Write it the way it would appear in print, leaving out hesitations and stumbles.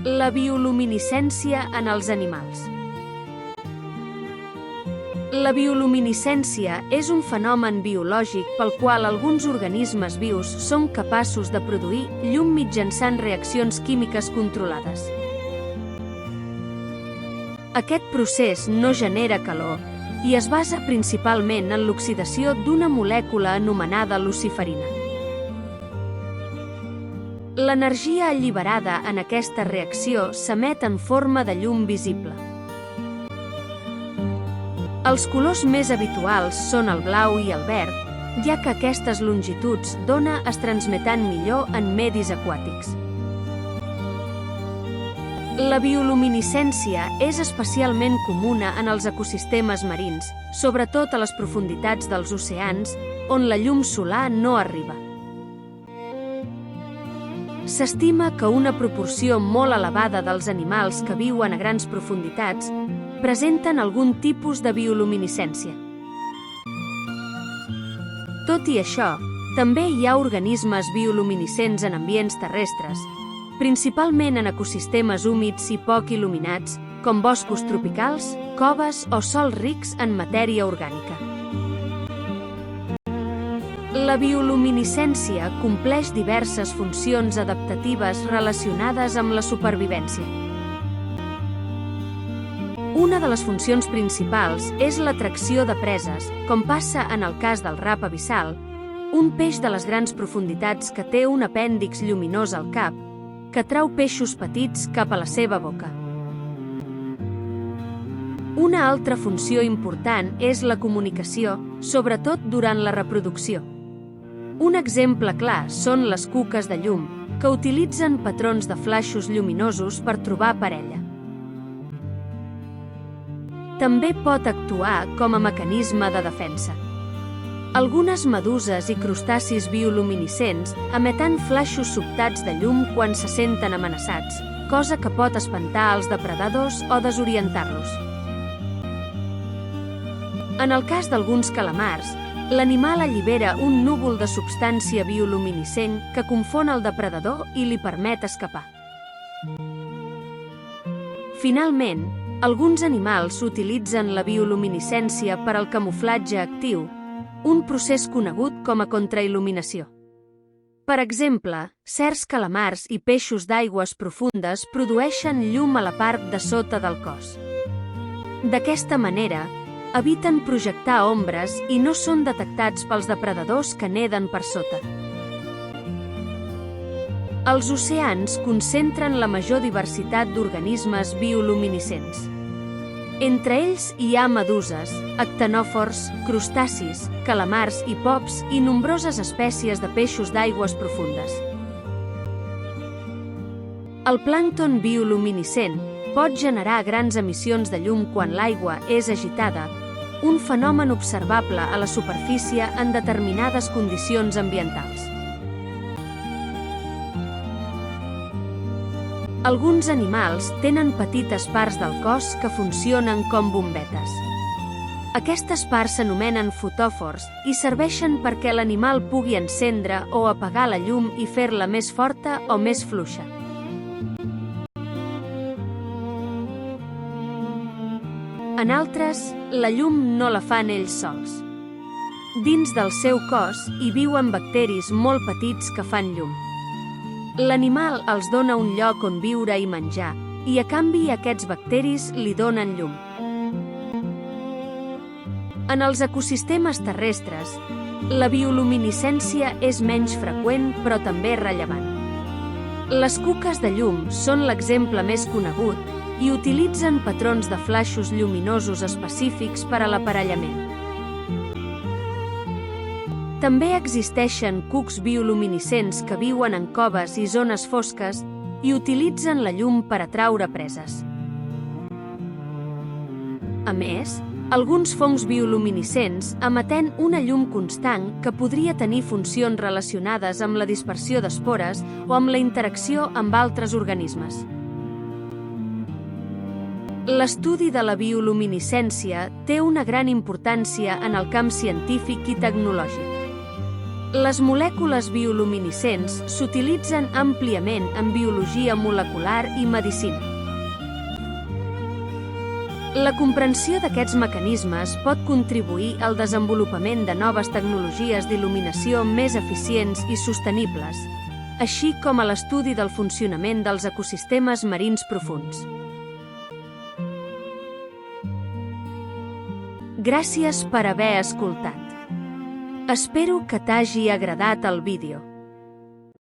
La bioluminescència en els animals. La bioluminescència és un fenomen biològic pel qual alguns organismes vius són capaços de produir llum mitjançant reaccions químiques controlades. Aquest procés no genera calor i es basa principalment en l'oxidació d'una molècula anomenada luciferina. L'energia alliberada en aquesta reacció s'emet en forma de llum visible. Els colors més habituals són el blau i el verd, ja que aquestes longituds d'ona es transmeten millor en medis aquàtics. La bioluminescència és especialment comuna en els ecosistemes marins, sobretot a les profunditats dels oceans, on la llum solar no arriba. S'estima que una proporció molt elevada dels animals que viuen a grans profunditats presenten algun tipus de bioluminescència. Tot i això, també hi ha organismes bioluminescents en ambients terrestres, principalment en ecosistemes húmids i poc il·luminats, com boscos tropicals, coves o sòls rics en matèria orgànica. La bioluminescència compleix diverses funcions adaptatives relacionades amb la supervivència. Una de les funcions principals és l'atracció de preses, com passa en el cas del rap abissal, un peix de les grans profunditats que té un apèndix lluminós al cap, que atrau peixos petits cap a la seva boca. Una altra funció important és la comunicació, sobretot durant la reproducció. Un exemple clar són les cuques de llum, que utilitzen patrons de flaixos lluminosos per trobar parella. També pot actuar com a mecanisme de defensa. Algunes meduses i crustacis bioluminescents emeten flaixos sobtats de llum quan se senten amenaçats, cosa que pot espantar els depredadors o desorientar-los. En el cas d'alguns calamars, l'animal allibera un núvol de substància bioluminescent que confon el depredador i li permet escapar. Finalment, alguns animals utilitzen la bioluminescència per al camuflatge actiu, un procés conegut com a contrail·luminació. Per exemple, certs calamars i peixos d'aigües profundes produeixen llum a la part de sota del cos. D'aquesta manera, eviten projectar ombres i no són detectats pels depredadors que neden per sota. Els oceans concentren la major diversitat d'organismes bioluminescents. Entre ells hi ha meduses, actenòfors, crustacis, calamars i pops i nombroses espècies de peixos d'aigües profundes. El plàncton bioluminescent pot generar grans emissions de llum quan l'aigua és agitada, un fenomen observable a la superfície en determinades condicions ambientals. Alguns animals tenen petites parts del cos que funcionen com bombetes. Aquestes parts s'anomenen fotòfors i serveixen perquè l'animal pugui encendre o apagar la llum i fer-la més forta o més fluixa. En altres, la llum no la fan ells sols. Dins del seu cos hi viuen bacteris molt petits que fan llum. L'animal els dona un lloc on viure i menjar, i a canvi aquests bacteris li donen llum. En els ecosistemes terrestres, la bioluminescència és menys freqüent però també rellevant. Les cuques de llum són l'exemple més conegut i utilitzen patrons de flaixos lluminosos específics per a l'aparellament. També existeixen cucs bioluminescents que viuen en coves i zones fosques i utilitzen la llum per atraure preses. A més, alguns fongs bioluminescents emeten una llum constant que podria tenir funcions relacionades amb la dispersió d'espores o amb la interacció amb altres organismes. L'estudi de la bioluminescència té una gran importància en el camp científic i tecnològic. Les molècules bioluminescents s'utilitzen àmpliament en biologia molecular i medicina. La comprensió d'aquests mecanismes pot contribuir al desenvolupament de noves tecnologies d'il·luminació més eficients i sostenibles, així com a l'estudi del funcionament dels ecosistemes marins profunds. Gràcies per haver escoltat. Espero que t'hagi agradat el vídeo.